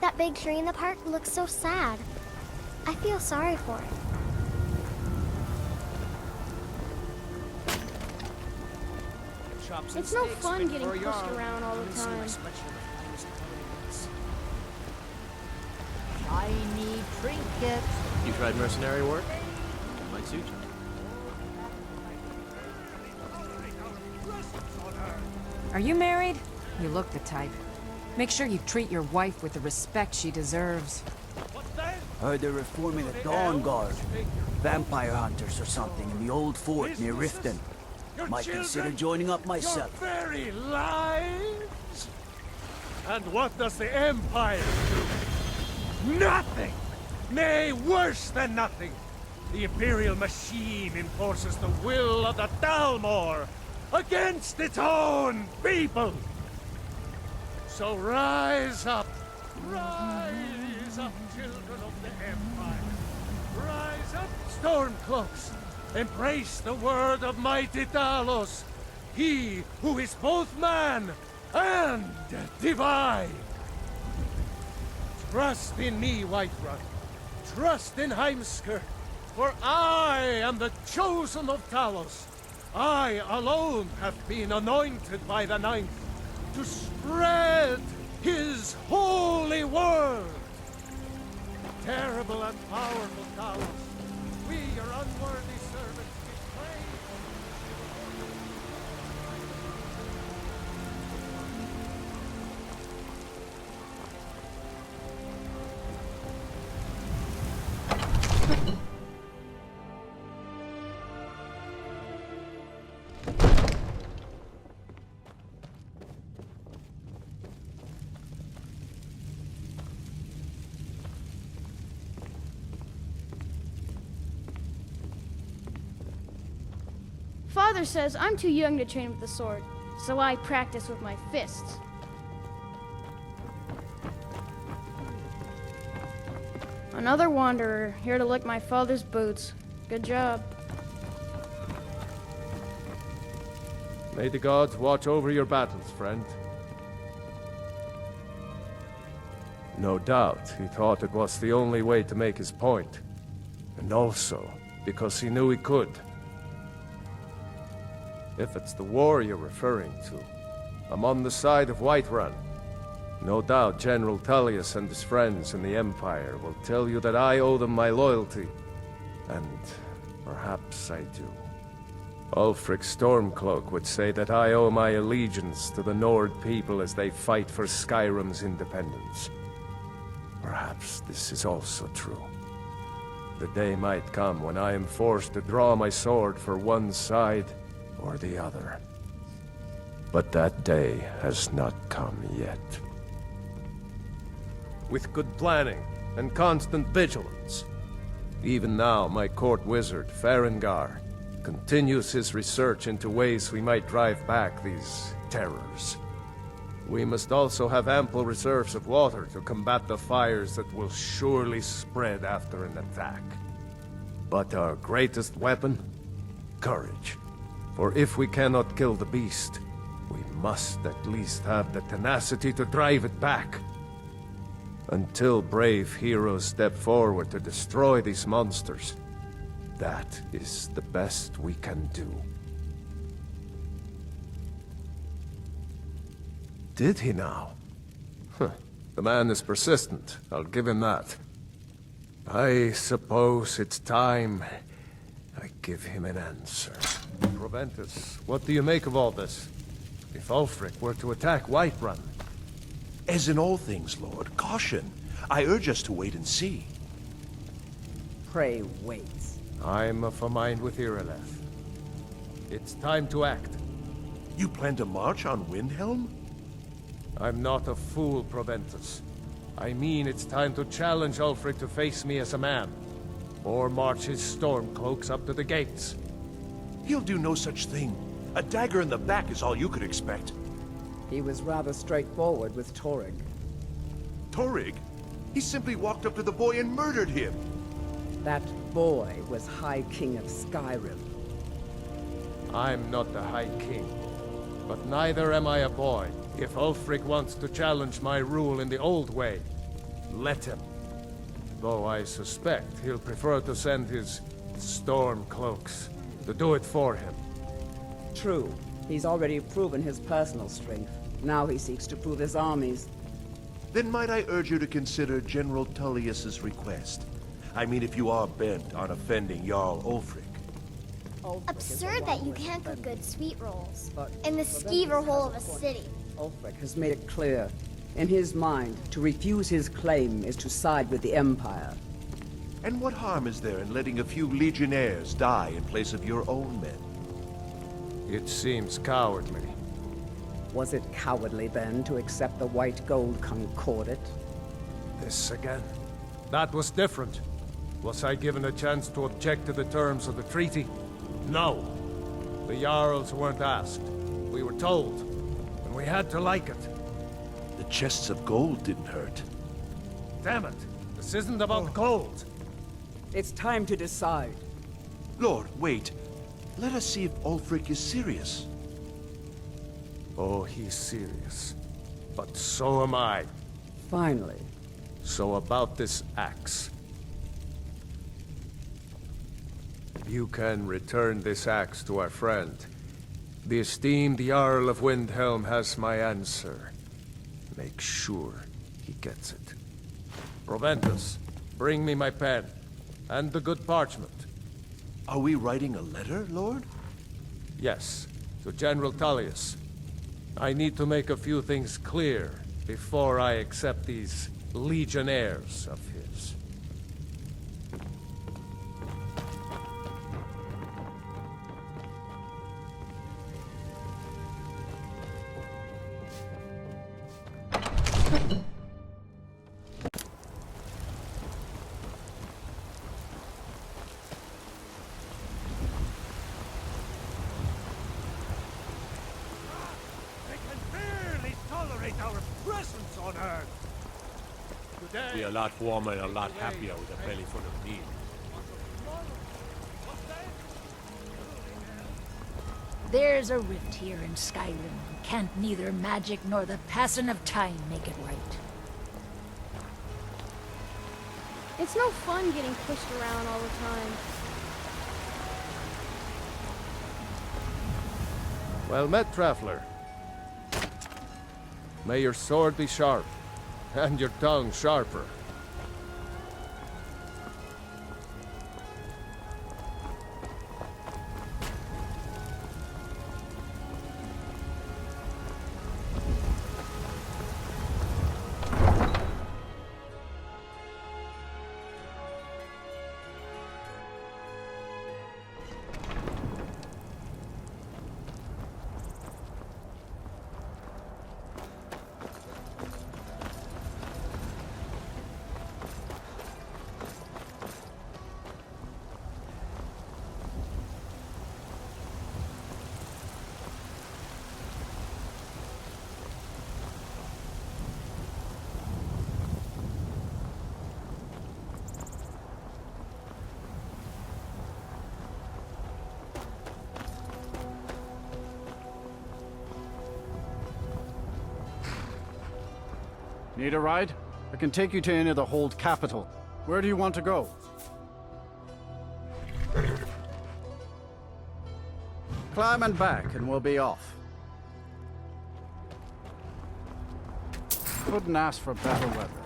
That big tree in the park looks so sad. I feel sorry for it. It's no fun getting pushed around all the time. Shiny trinkets. You tried mercenary work? It might suit you. Are you married? You look the type. Make sure you treat your wife with the respect she deserves. Heard they're reforming the Dawn Guard. Vampire hunters or something in the old fort near Riften. Might consider joining up myself. Your very lives? And what does the Empire do? Nothing! Nay, worse than nothing! The Imperial machine enforces the will of the Dalmor against its own people! So rise up, children of the Empire. Rise up, Stormcloaks. Embrace the word of mighty Talos, he who is both man and divine. Trust in me, Whiterun. Trust in Heimskr, for I am the chosen of Talos. I alone have been anointed by the Ninth to spread his holy word. Terrible and powerful Talos, we, your unworthy servants, give praise. Father says I'm too young to train with the sword, so I practice with my fists. Another wanderer, here to lick my father's boots. Good job. May the gods watch over your battles, friend. No doubt, he thought it was the only way to make his point. And also, because he knew he could. If it's the war you're referring to, I'm on the side of Whiterun. No doubt General Tullius and his friends in the Empire will tell you that I owe them my loyalty. And perhaps I do. Ulfric Stormcloak would say that I owe my allegiance to the Nord people as they fight for Skyrim's independence. Perhaps this is also true. The day might come when I am forced to draw my sword for one side or the other. But that day has not come yet. With good planning and constant vigilance. Even now, my court wizard, Farengar, continues his research into ways we might drive back these terrors. We must also have ample reserves of water to combat the fires that will surely spread after an attack. But our greatest weapon? Courage. For if we cannot kill the beast, we must at least have the tenacity to drive it back. Until brave heroes step forward to destroy these monsters, that is the best we can do. Did he now? Huh. The man is persistent, I'll give him that. I suppose it's time I give him an answer. Proventus, what do you make of all this? If Ulfric were to attack Whiterun? As in all things, Lord, caution. I urge us to wait and see. Pray wait. I'm of a mind with Irileth. It's time to act. You plan to march on Windhelm? I'm not a fool, Proventus. I mean it's time to challenge Ulfric to face me as a man. Or march his Stormcloaks up to the gates. He'll do no such thing. A dagger in the back is all you could expect. He was rather straightforward with Torrig. Torrig? He simply walked up to the boy and murdered him. That boy was High King of Skyrim. I'm not the High King, but neither am I a boy. If Ulfric wants to challenge my rule in the old way, let him. Though I suspect he'll prefer to send his storm cloaks to do it for him. True, he's already proven his personal strength. Now he seeks to prove his armies. Then might I urge you to consider General Tullius's request? I mean, if you are bent on offending Jarl Ulfric. Absurd that you can't cook good sweet rolls But in the skeever hole of a city. Ulfric has made it clear. In his mind, to refuse his claim is to side with the Empire. And what harm is there in letting a few legionnaires die in place of your own men? It seems cowardly. Was it cowardly then to accept the white gold concordat? This again. That was different. Was I given a chance to object to the terms of the treaty? No. The Jarls weren't asked. We were told, and we had to like it. The chests of gold didn't hurt. Damn it! This isn't about gold! It's time to decide. Lord, wait. Let us see if Ulfric is serious. Oh, he's serious. But so am I. Finally. So about this axe. You can return this axe to our friend. The esteemed Jarl of Windhelm has my answer. Make sure he gets it. Proventus, bring me my pen. And the good parchment. Are we writing a letter, Lord? Yes, to General Tullius. I need to make a few things clear before I accept these legionnaires of his. They can barely tolerate our presence on Earth. Today, Be a lot warmer and a lot happier with a belly full of meat. There's a rift here in Skyrim. Can't neither magic nor the passing of time make it right. It's no fun getting pushed around all the time. Well met, traveler. May your sword be sharp, and your tongue sharper. need a ride? I can take you to any of the Hold capital. Where do you want to go? Climb and back, and we'll be off. Couldn't ask for better weather.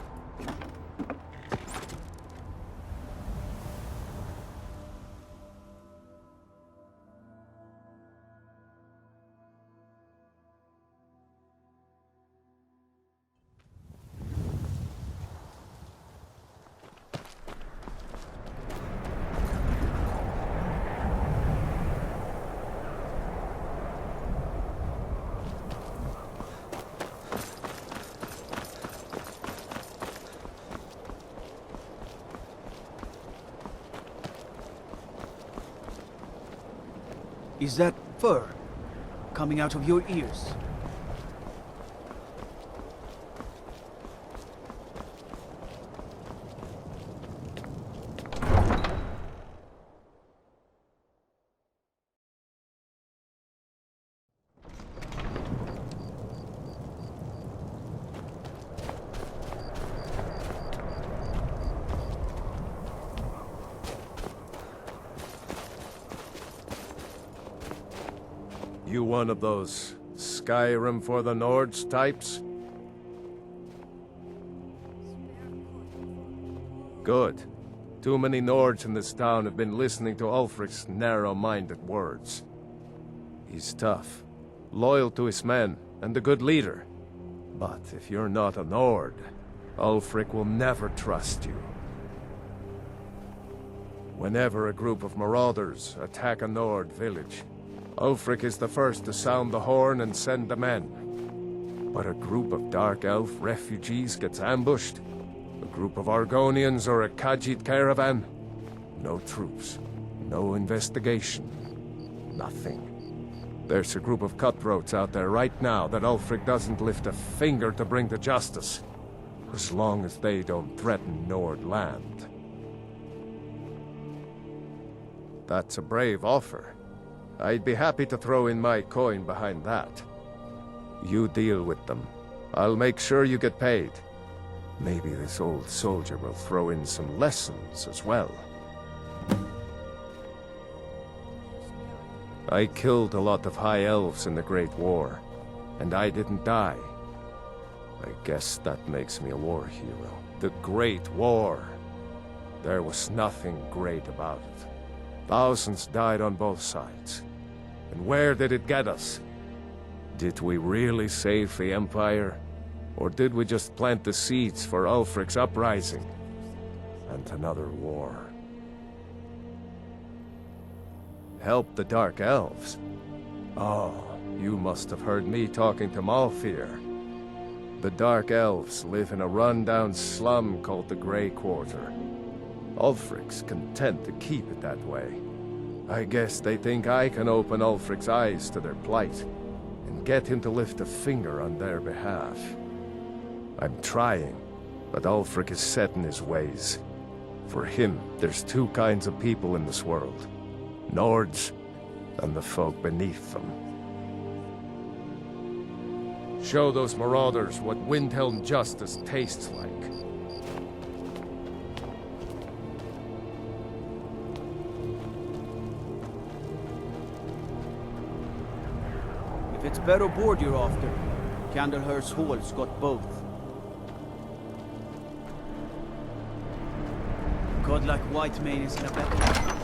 Is that fur coming out of your ears? You one of those Skyrim for the Nords types? Good. Too many Nords in this town have been listening to Ulfric's narrow-minded words. He's tough, loyal to his men, and a good leader. But if you're not a Nord, Ulfric will never trust you. Whenever a group of marauders attack a Nord village, Ulfric is the first to sound the horn and send the men. But a group of Dark Elf refugees gets ambushed, a group of Argonians or a Khajiit caravan, no troops, no investigation, nothing. There's a group of cutthroats out there right now that Ulfric doesn't lift a finger to bring to justice, as long as they don't threaten Nord land. That's a brave offer. I'd be happy to throw in my coin behind that. You deal with them. I'll make sure you get paid. Maybe this old soldier will throw in some lessons as well. I killed a lot of High Elves in the Great War, and I didn't die. I guess that makes me a war hero. The Great War. There was nothing great about it. Thousands died on both sides. And where did it get us? Did we really save the Empire? Or did we just plant the seeds for Ulfric's uprising? And another war. Help the Dark Elves? Oh, you must have heard me talking to Malfear. The Dark Elves live in a run-down slum called the Grey Quarter. Ulfric's content to keep it that way. I guess they think I can open Ulfric's eyes to their plight, and get him to lift a finger on their behalf. I'm trying, but Ulfric is set in his ways. For him, there's two kinds of people in this world. Nords, and the folk beneath them. Show those marauders what Windhelm justice tastes like. If it's better board you're after, Candlehurst Hall's got both. Godlike Whitemane is in a better...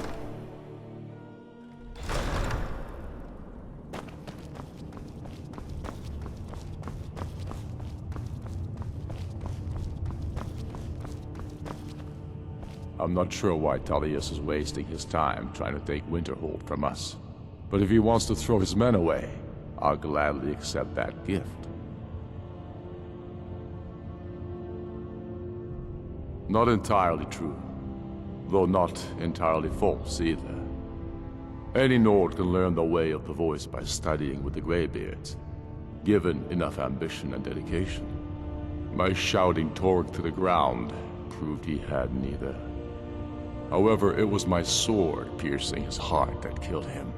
I'm not sure why Tullius is wasting his time trying to take Winterhold from us. But if he wants to throw his men away, I'll gladly accept that gift. Not entirely true, though not entirely false either. Any Nord can learn the way of the voice by studying with the Greybeards, given enough ambition and dedication. My shouting Torg to the ground proved he had neither. However, it was my sword piercing his heart that killed him.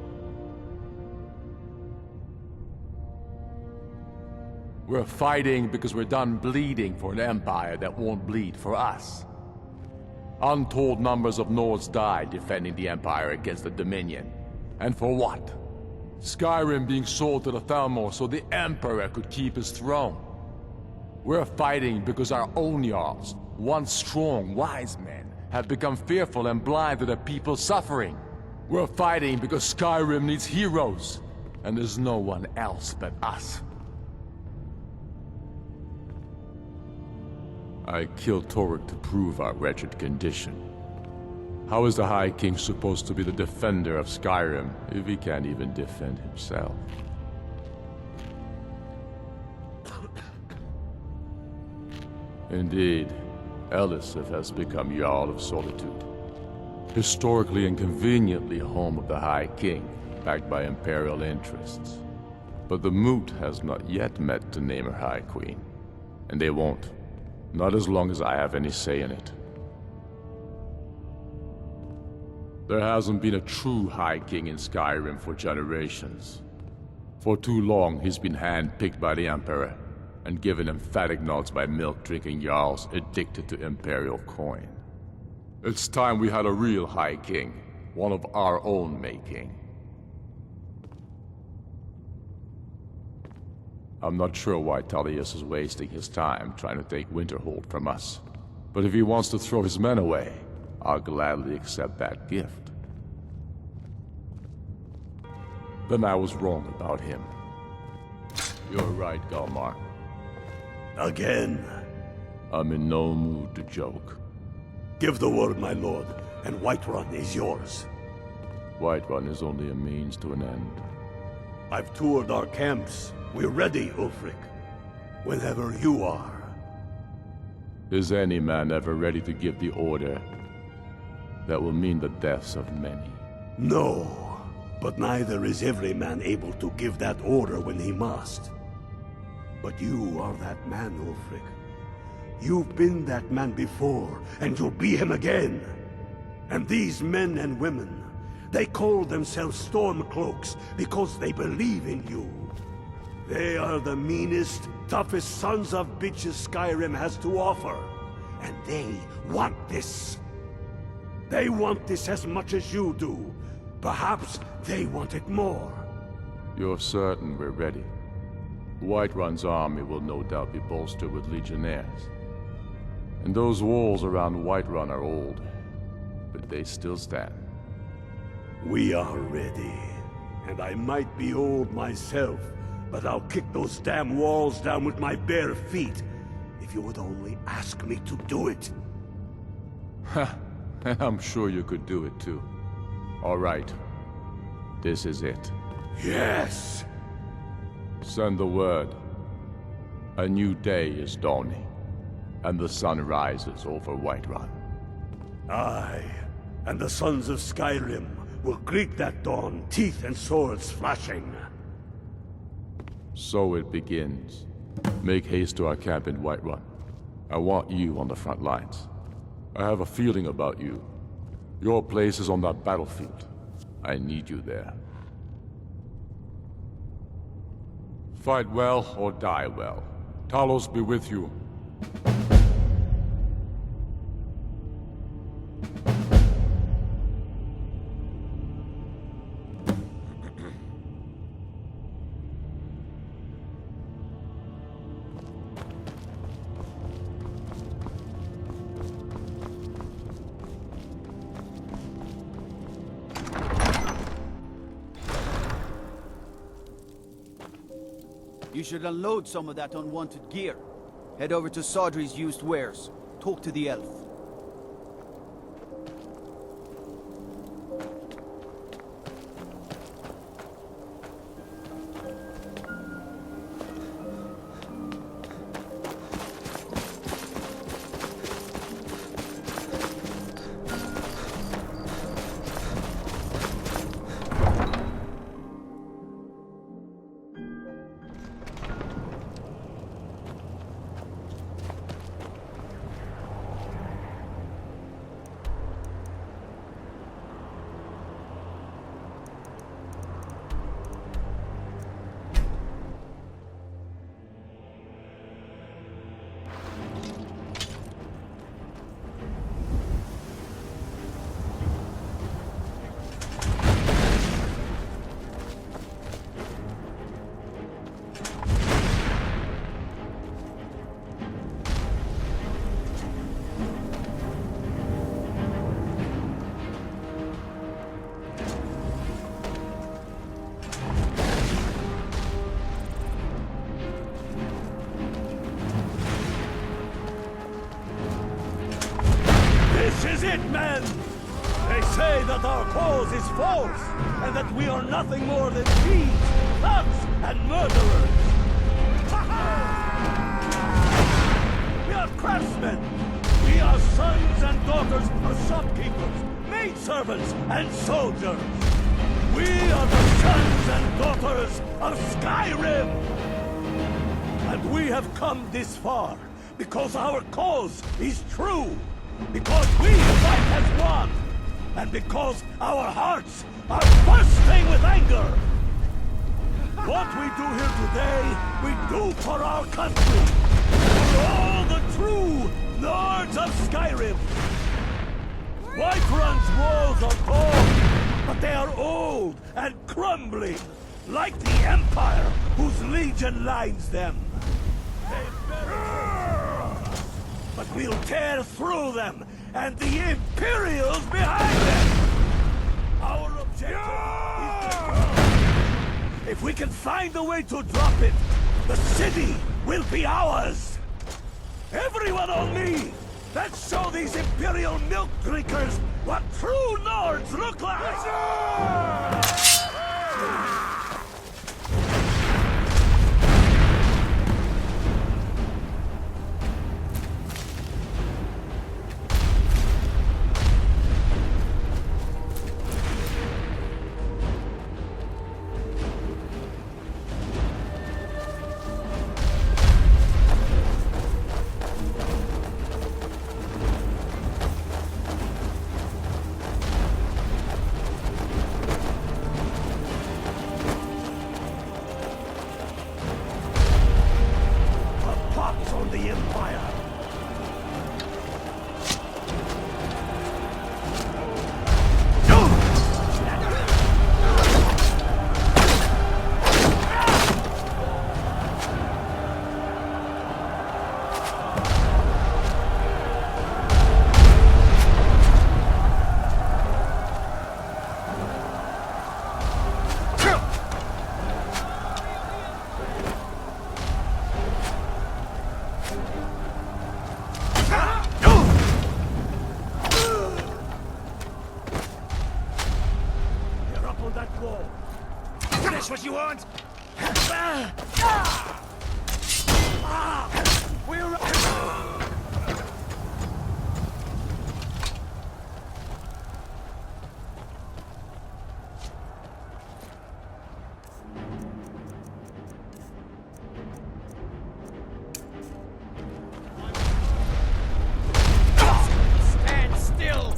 We're fighting because we're done bleeding for an empire that won't bleed for us. Untold numbers of Nords died defending the empire against the Dominion. And for what? Skyrim being sold to the Thalmor so the Emperor could keep his throne. We're fighting because our own Jarls, once strong, wise men, have become fearful and blind to the people's suffering. We're fighting because Skyrim needs heroes, and there's no one else but us. I killed Torg to prove our wretched condition. How is the High King supposed to be the defender of Skyrim if he can't even defend himself? Indeed, Elisif has become Jarl of Solitude. Historically and conveniently home of the High King, backed by Imperial interests. But the Moot has not yet met to name her High Queen. And they won't. Not as long as I have any say in it. There hasn't been a true High King in Skyrim for generations. For too long, he's been hand-picked by the Emperor, and given emphatic nods by milk-drinking Jarls addicted to Imperial coin. It's time we had a real High King, one of our own making. I'm not sure why Tullius is wasting his time trying to take Winterhold from us. But if he wants to throw his men away, I'll gladly accept that gift. Then I was wrong about him. You're right, Galmar. Again. I'm in no mood to joke. Give the word, my lord, and Whiterun is yours. Whiterun is only a means to an end. I've toured our camps. We're ready, Ulfric. Whenever you are. Is any man ever ready to give the order that will mean the deaths of many? No, but neither is every man able to give that order when he must. But you are that man, Ulfric. You've been that man before, and you'll be him again. And these men and women, they call themselves Stormcloaks because they believe in you. They are the meanest, toughest sons of bitches Skyrim has to offer. And they want this. They want this as much as you do. Perhaps they want it more. You're certain we're ready? Whiterun's army will no doubt be bolstered with legionnaires. And those walls around Whiterun are old, but they still stand. We are ready. And I might be old myself, but I'll kick those damn walls down with my bare feet, if you would only ask me to do it. Ha! And I'm sure you could do it too. All right. This is it. Yes! Send the word. A new day is dawning, and the sun rises over Whiterun. Aye, and the sons of Skyrim will greet that dawn, teeth and swords flashing. So it begins. Make haste to our camp in Whiterun. I want you on the front lines. I have a feeling about you. Your place is on that battlefield. I need you there. Fight well or die well. Talos be with you. You should unload some of that unwanted gear. Head over to Sodri's used wares. Talk to the elf. This is it, men! They say that our cause is false, and that we are nothing more than thieves, thugs, and murderers! We are craftsmen! We are sons and daughters of shopkeepers, maidservants, and soldiers! We are the sons and daughters of Skyrim! And we have come this far because our cause is true! Because we fight as one! And because our hearts are bursting with anger! What we do here today, we do for our country! For all the true Lords of Skyrim! Whiterun's walls are tall, but they are old and crumbling! like the Empire, whose legion lines them. But we'll tear through them, and the Imperials behind them! Our objective is the throne. If we can find a way to drop it, the city will be ours! Everyone on me! Let's show these Imperial milk drinkers what true Nords look like! The Empire. That's what you want? We're... Stand still!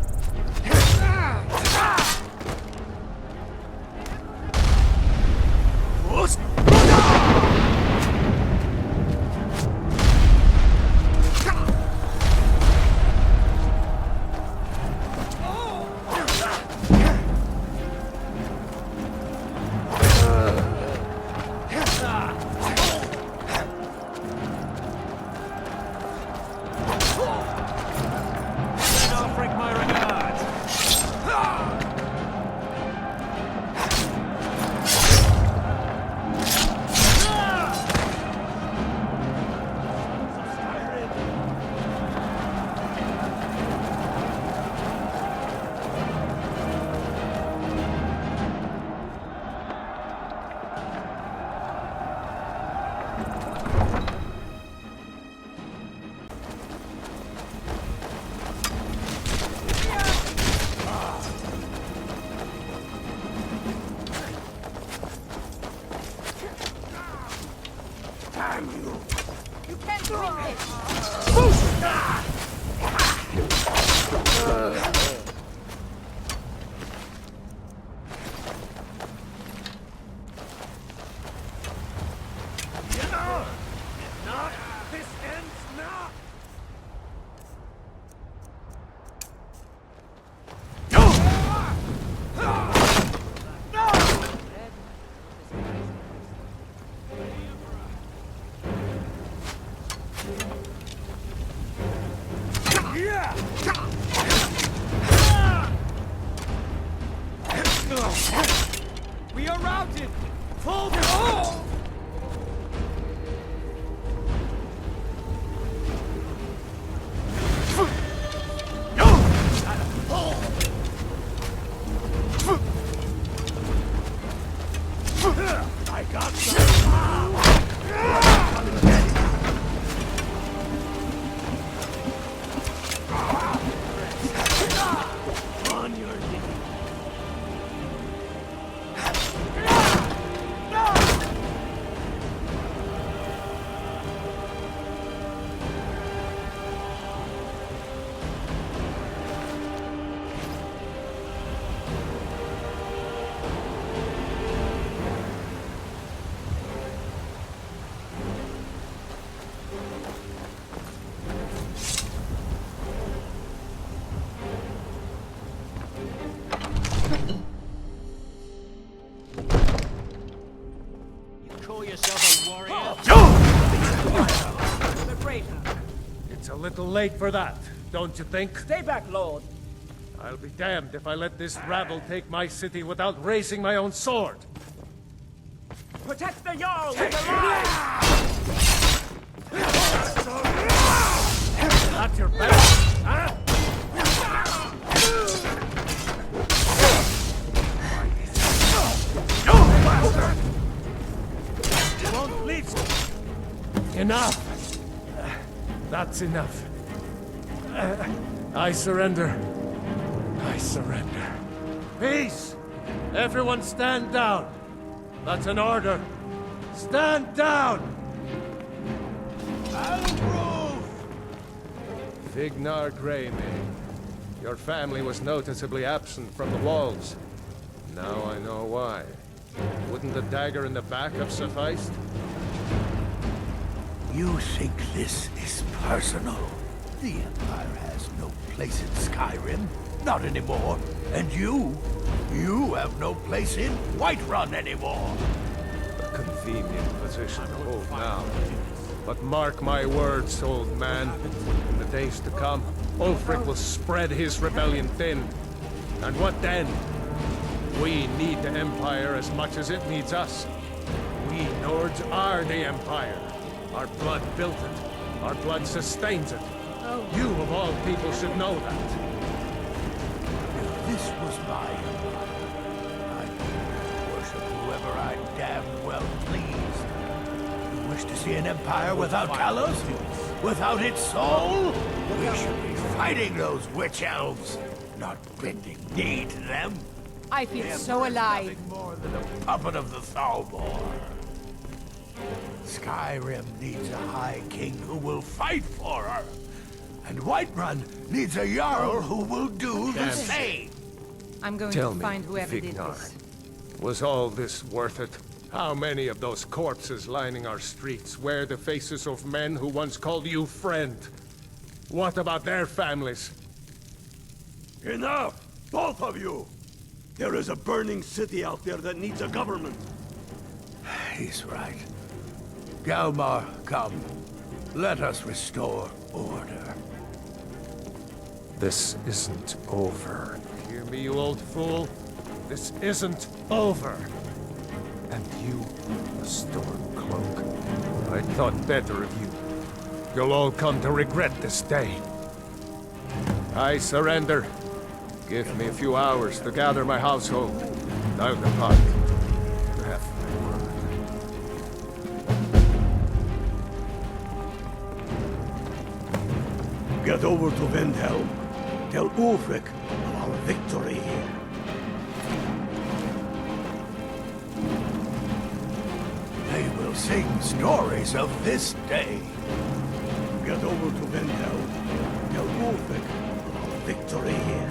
Damn you! You can't do this ends now! We are routed! Full I got some! On your knees! little late for that, don't you think? Stay back, Lord. I'll be damned if I let this rabble take my city without raising my own sword. Protect the Jarl with the lives! Not your best, huh? You won't leave. Enough. That's enough. I surrender. I surrender. Peace! Everyone stand down. That's an order. Stand down! Vignar Greymane. Your family was noticeably absent from the walls. Now I know why. Wouldn't the dagger in the back have sufficed? You think this is personal? The Empire has no place in Skyrim. Not anymore. And you have no place in Whiterun anymore. A convenient position to hold now. But mark my words, old man. In the days to come, Ulfric will spread his rebellion thin. And what then? We need the Empire as much as it needs us. We Nords are the Empire. Our blood built it. Our blood sustains it. You, of all people, should know that. If this was my empire, I'd worship whoever I damn well pleased. You wish to see an empire without Kalos? Without its soul? We should be fighting those witch elves, not bending knee to them. I feel so alive. Nothing more than a puppet of the Thalmor. Skyrim needs a High King who will fight for her. And Whiterun needs a Jarl who will do the same. I'm going Tell to find whoever did Vignar, this. was all this worth it? How many of those corpses lining our streets wear the faces of men who once called you friend? What about their families? Enough! Both of you! There is a burning city out there that needs a government. He's right. Galmar, come. Let us restore order. This isn't over. Hear me, you old fool? This isn't over. And you, a Stormcloak. I thought better of you. You'll all come to regret this day. I surrender. Give me a few hours to gather my household. I'll depart. You have my word. Get over to Windhelm. Tell Ulfric of our victory here. They will sing stories of this day. Get over to Windhelm. Tell Ulfric of our victory here.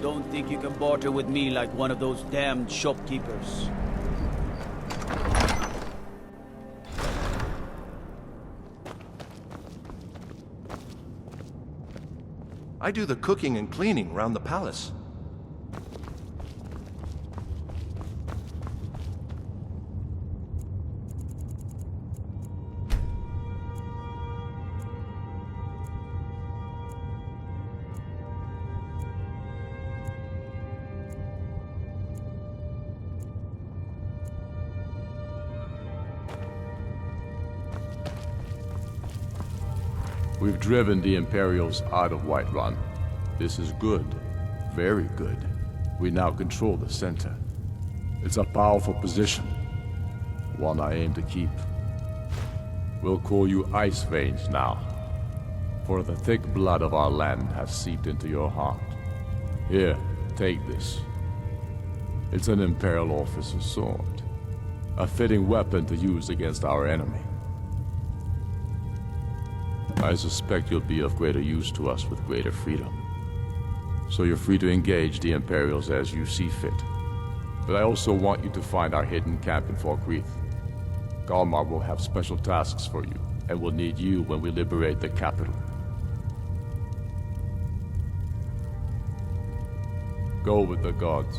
Don't think you can barter with me like one of those damned shopkeepers. I do the cooking and cleaning around the palace. We've driven the Imperials out of Whiterun. This is good. Very good. We now control the center. It's a powerful position. One I aim to keep. We'll call you Ice Veins now. For the thick blood of our land has seeped into your heart. Here, take this. It's an Imperial officer's sword. A fitting weapon to use against our enemy. I suspect you'll be of greater use to us with greater freedom. So you're free to engage the Imperials as you see fit. But I also want you to find our hidden camp in Falkreath. Galmar will have special tasks for you, and will need you when we liberate the capital. Go with the gods.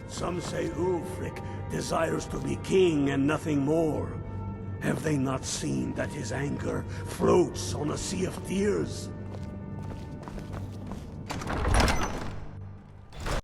Some say Ulfric desires to be king and nothing more. Have they not seen that his anger floats on a sea of tears?